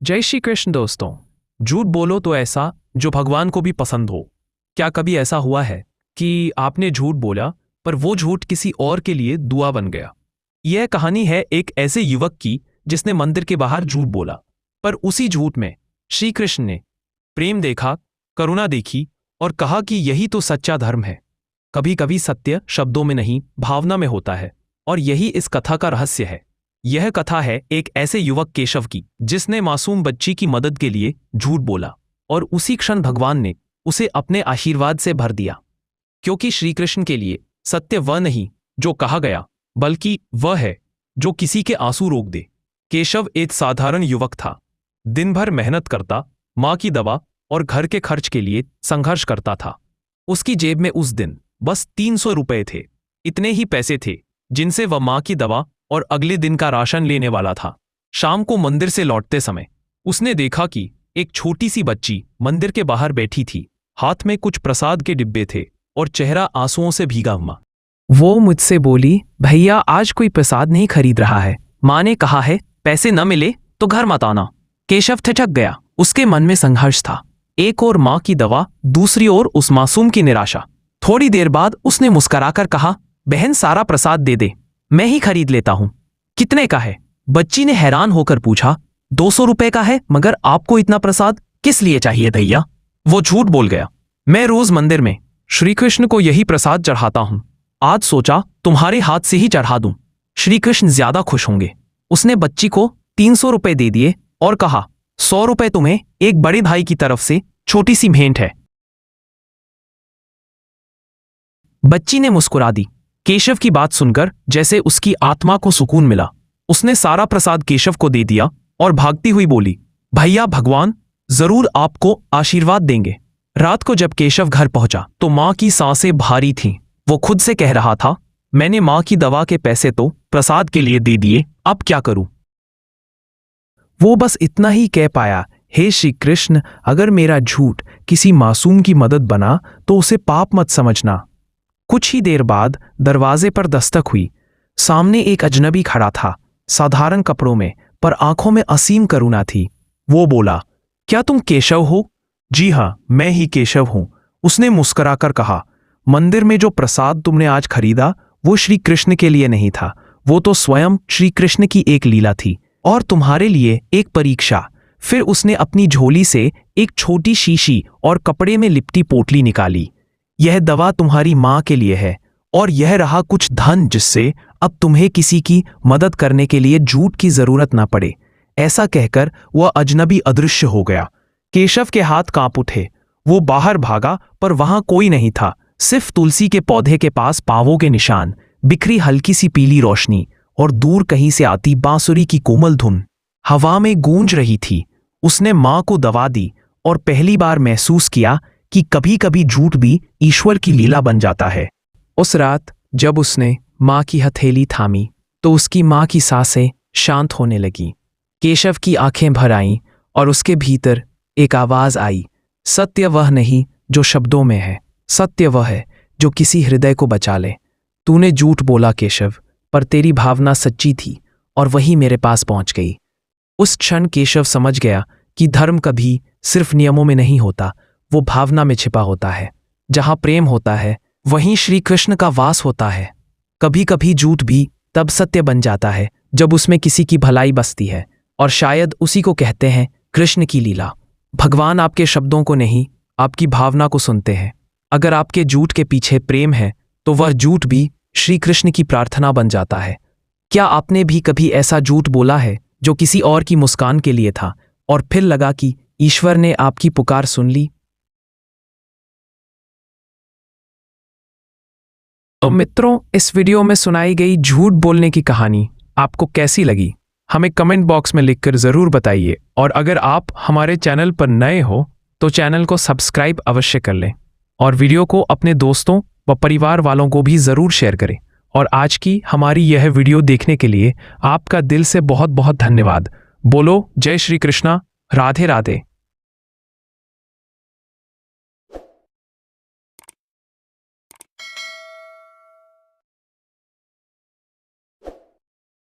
जय श्री कृष्ण दोस्तों। झूठ बोलो तो ऐसा जो भगवान को भी पसंद हो। क्या कभी ऐसा हुआ है कि आपने झूठ बोला पर वो झूठ किसी और के लिए दुआ बन गया? यह कहानी है एक ऐसे युवक की जिसने मंदिर के बाहर झूठ बोला, पर उसी झूठ में श्री कृष्ण ने प्रेम देखा, करुणा देखी और कहा कि यही तो सच्चा धर्म है। कभी कभी सत्य शब्दों में नहीं, भावना में होता है, और यही इस कथा का रहस्य है। यह कथा है एक ऐसे युवक केशव की जिसने मासूम बच्ची की मदद के लिए झूठ बोला और उसी क्षण भगवान ने उसे अपने आशीर्वाद से भर दिया। क्योंकि श्री कृष्ण के लिए सत्य वह नहीं जो कहा गया, बल्कि वह है जो किसी के आंसू रोक दे। केशव एक साधारण युवक था। दिन भर मेहनत करता, माँ की दवा और घर के खर्च के लिए संघर्ष करता था। उसकी जेब में उस दिन बस 300 रुपए थे। इतने ही पैसे थे जिनसे वह माँ की दवा और अगले दिन का राशन लेने वाला था। शाम को मंदिर से लौटते समय उसने देखा कि एक छोटी सी बच्ची मंदिर के बाहर बैठी थी। हाथ में कुछ प्रसाद के डिब्बे थे और चेहरा आंसुओं से भीगा हुआ। वो मुझसे बोली, भैया आज कोई प्रसाद नहीं खरीद रहा है। माँ ने कहा है पैसे न मिले तो घर मत आना। केशव ठिठक गया। उसके मन में संघर्ष था, एक ओर माँ की दवा, दूसरी ओर उस मासूम की निराशा। थोड़ी देर बाद उसने मुस्कुराकर कहा, बहन सारा प्रसाद दे दे, मैं ही खरीद लेता हूं। कितने का है? बच्ची ने हैरान होकर पूछा। 200 रुपए का है, मगर आपको इतना प्रसाद किस लिए चाहिए भैया? वो झूठ बोल गया। मैं रोज मंदिर में श्री कृष्ण को यही प्रसाद चढ़ाता हूं। आज सोचा तुम्हारे हाथ से ही चढ़ा दूं, श्री कृष्ण ज्यादा खुश होंगे। उसने बच्ची को 300 रुपए दे दिए और कहा, 100 रुपए तुम्हें एक बड़े भाई की तरफ से छोटी सी भेंट है। बच्ची ने मुस्कुरा दी। केशव की बात सुनकर जैसे उसकी आत्मा को सुकून मिला। उसने सारा प्रसाद केशव को दे दिया और भागती हुई बोली, भैया भगवान जरूर आपको आशीर्वाद देंगे। रात को जब केशव घर पहुंचा तो माँ की सांसें भारी थीं। वो खुद से कह रहा था, मैंने माँ की दवा के पैसे तो प्रसाद के लिए दे दिए, अब क्या करूं? वो बस इतना ही कह पाया, हे श्री कृष्ण, अगर मेरा झूठ किसी मासूम की मदद बना तो उसे पाप मत समझना। कुछ ही देर बाद दरवाजे पर दस्तक हुई। सामने एक अजनबी खड़ा था, साधारण कपड़ों में, पर आंखों में असीम करुणा थी। वो बोला, क्या तुम केशव हो? जी हाँ, मैं ही केशव हूं, उसने मुस्कुराकर कहा। मंदिर में जो प्रसाद तुमने आज खरीदा वो श्री कृष्ण के लिए नहीं था, वो तो स्वयं श्री कृष्ण की एक लीला थी, और तुम्हारे लिए एक परीक्षा। फिर उसने अपनी झोली से एक छोटी शीशी और कपड़े में लिपटी पोटली निकाली। यह दवा तुम्हारी माँ के लिए है, और यह रहा कुछ धन जिससे अब तुम्हें किसी की मदद करने के लिए झूठ की जरूरत ना पड़े। ऐसा कहकर वह अजनबी अदृश्य हो गया। केशव के हाथ कांप उठे। वो बाहर भागा, पर वहां कोई नहीं था, सिर्फ तुलसी के पौधे के पास पांवों के निशान, बिखरी हल्की सी पीली रोशनी और दूर कहीं से आती बांसुरी की कोमल धुन हवा में गूंज रही थी। उसने माँ को दवा दी और पहली बार महसूस किया कि कभी कभी झूठ भी ईश्वर की लीला बन जाता है। उस रात जब उसने माँ की हथेली थामी तो उसकी माँ की सांसें शांत होने लगीं। केशव की आंखें भर आईं और उसके भीतर एक आवाज आई, सत्य वह नहीं जो शब्दों में है, सत्य वह है जो किसी हृदय को बचा ले। तूने झूठ बोला केशव, पर तेरी भावना सच्ची थी और वही मेरे पास पहुंच गई। उस क्षण केशव समझ गया कि धर्म कभी सिर्फ नियमों में नहीं होता, वो भावना में छिपा होता है। जहां प्रेम होता है वहीं श्री कृष्ण का वास होता है। कभी कभी झूठ भी तब सत्य बन जाता है जब उसमें किसी की भलाई बसती है, और शायद उसी को कहते हैं कृष्ण की लीला। भगवान आपके शब्दों को नहीं, आपकी भावना को सुनते हैं। अगर आपके झूठ के पीछे प्रेम है तो वह झूठ भी श्री कृष्ण की प्रार्थना बन जाता है। क्या आपने भी कभी ऐसा झूठ बोला है जो किसी और की मुस्कान के लिए था, और फिर लगा कि ईश्वर ने आपकी पुकार सुन ली? तो मित्रों, इस वीडियो में सुनाई गई झूठ बोलने की कहानी आपको कैसी लगी? हमें कमेंट बॉक्स में लिखकर जरूर बताइए, और अगर आप हमारे चैनल पर नए हो तो चैनल को सब्सक्राइब अवश्य कर लें, और वीडियो को अपने दोस्तों व परिवार वालों को भी जरूर शेयर करें। और आज की हमारी यह वीडियो देखने के लिए आपका दिल से बहुत बहुत धन्यवाद। बोलो जय श्री कृष्णा, राधे राधे।